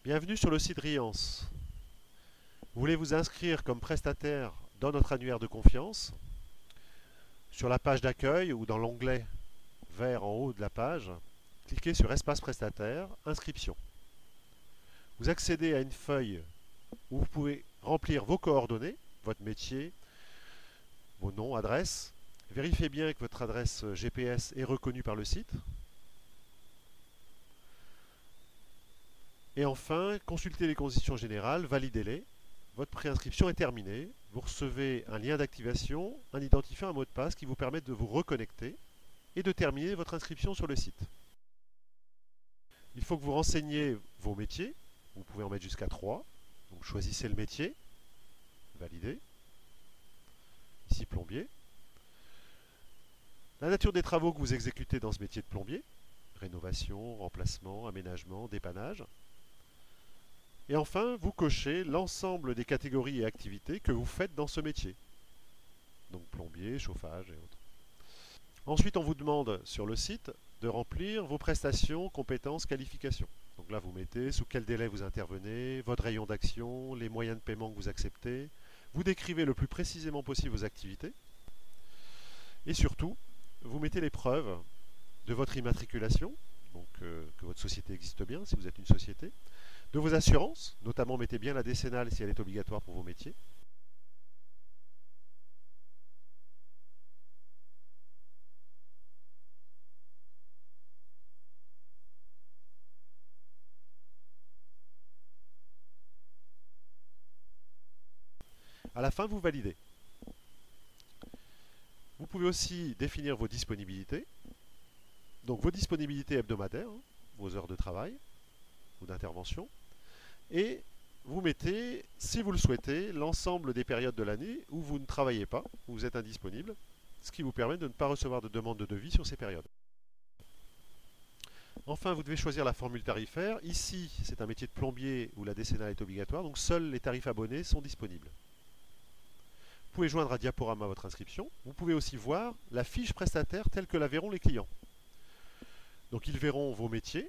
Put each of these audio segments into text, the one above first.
Bienvenue sur le site Riance. Vous voulez vous inscrire comme prestataire dans notre annuaire de confiance. Sur la page d'accueil ou dans l'onglet vert en haut de la page, cliquez sur Espace prestataire, Inscription. Vous accédez à une feuille où vous pouvez remplir vos coordonnées, votre métier, vos noms, adresses. Vérifiez bien que votre adresse GPS est reconnue par le site. Et enfin, consultez les conditions générales, validez-les. Votre préinscription est terminée. Vous recevez un lien d'activation, un identifiant, un mot de passe qui vous permettent de vous reconnecter et de terminer votre inscription sur le site. Il faut que vous renseigniez vos métiers. Vous pouvez en mettre jusqu'à 3. Donc choisissez le métier, validez. Ici plombier. La nature des travaux que vous exécutez dans ce métier de plombier. Rénovation, remplacement, aménagement, dépannage. Et enfin, vous cochez l'ensemble des catégories et activités que vous faites dans ce métier. Donc plombier, chauffage et autres. Ensuite, on vous demande sur le site de remplir vos prestations, compétences, qualifications. Donc là, vous mettez sous quel délai vous intervenez, votre rayon d'action, les moyens de paiement que vous acceptez. Vous décrivez le plus précisément possible vos activités. Et surtout, vous mettez les preuves de votre immatriculation, donc que votre société existe bien si vous êtes une société, de vos assurances, notamment mettez bien la décennale si elle est obligatoire pour vos métiers. À la fin, vous validez. Vous pouvez aussi définir vos disponibilités. Donc vos disponibilités hebdomadaires, vos heures de travail ou d'intervention. Et vous mettez, si vous le souhaitez, l'ensemble des périodes de l'année où vous ne travaillez pas, où vous êtes indisponible, ce qui vous permet de ne pas recevoir de demande de devis sur ces périodes. Enfin, vous devez choisir la formule tarifaire. Ici, c'est un métier de plombier où la décennale est obligatoire, donc seuls les tarifs abonnés sont disponibles. Vous pouvez joindre à diaporama votre inscription. Vous pouvez aussi voir la fiche prestataire telle que la verront les clients. Donc ils verront vos métiers.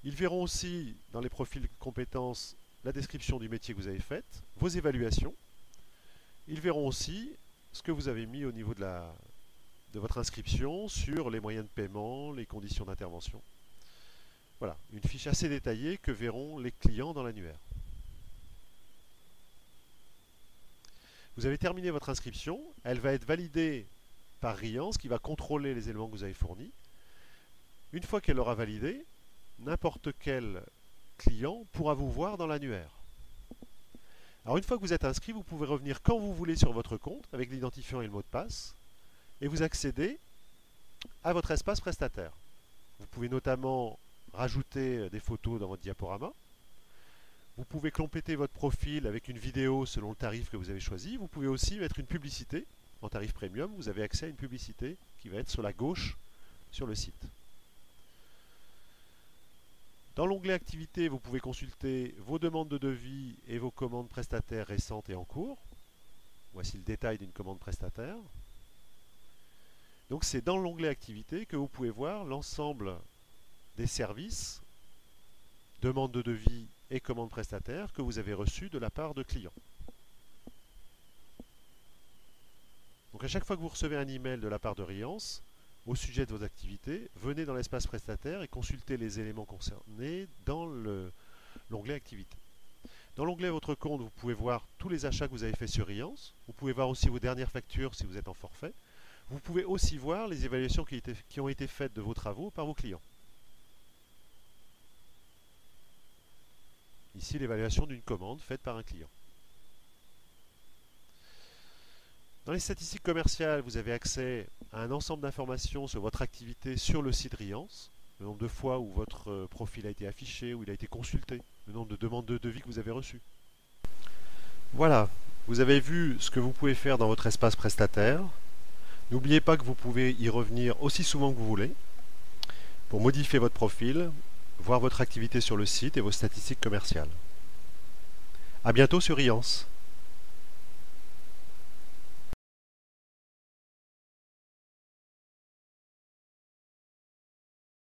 Ils verront aussi dans les profils compétences la description du métier que vous avez fait, vos évaluations. Ils verront aussi ce que vous avez mis au niveau de votre inscription sur les moyens de paiement, les conditions d'intervention. Voilà, une fiche assez détaillée que verront les clients dans l'annuaire. Vous avez terminé votre inscription, elle va être validée par Riance qui va contrôler les éléments que vous avez fournis. Une fois qu'elle aura validé, n'importe quel client pourra vous voir dans l'annuaire. Alors une fois que vous êtes inscrit, vous pouvez revenir quand vous voulez sur votre compte avec l'identifiant et le mot de passe et vous accédez à votre espace prestataire. Vous pouvez notamment rajouter des photos dans votre diaporama. Vous pouvez compléter votre profil avec une vidéo selon le tarif que vous avez choisi. Vous pouvez aussi mettre une publicité en tarif premium. Vous avez accès à une publicité qui va être sur la gauche sur le site. Dans l'onglet Activités, vous pouvez consulter vos demandes de devis et vos commandes prestataires récentes et en cours. Voici le détail d'une commande prestataire. Donc c'est dans l'onglet Activités que vous pouvez voir l'ensemble des services, demandes de devis et commandes prestataires que vous avez reçus de la part de clients. Donc à chaque fois que vous recevez un email de la part de Riance, au sujet de vos activités, venez dans l'espace prestataire et consultez les éléments concernés dans l'onglet Activités. Dans l'onglet Votre compte, vous pouvez voir tous les achats que vous avez faits sur Riance. Vous pouvez voir aussi vos dernières factures si vous êtes en forfait. Vous pouvez aussi voir les évaluations qui ont été faites de vos travaux par vos clients. Ici, l'évaluation d'une commande faite par un client. Dans les statistiques commerciales, vous avez accès à un ensemble d'informations sur votre activité sur le site Riance, le nombre de fois où votre profil a été affiché, où il a été consulté, le nombre de demandes de devis que vous avez reçues. Voilà, vous avez vu ce que vous pouvez faire dans votre espace prestataire. N'oubliez pas que vous pouvez y revenir aussi souvent que vous voulez pour modifier votre profil, voir votre activité sur le site et vos statistiques commerciales. À bientôt sur Riance.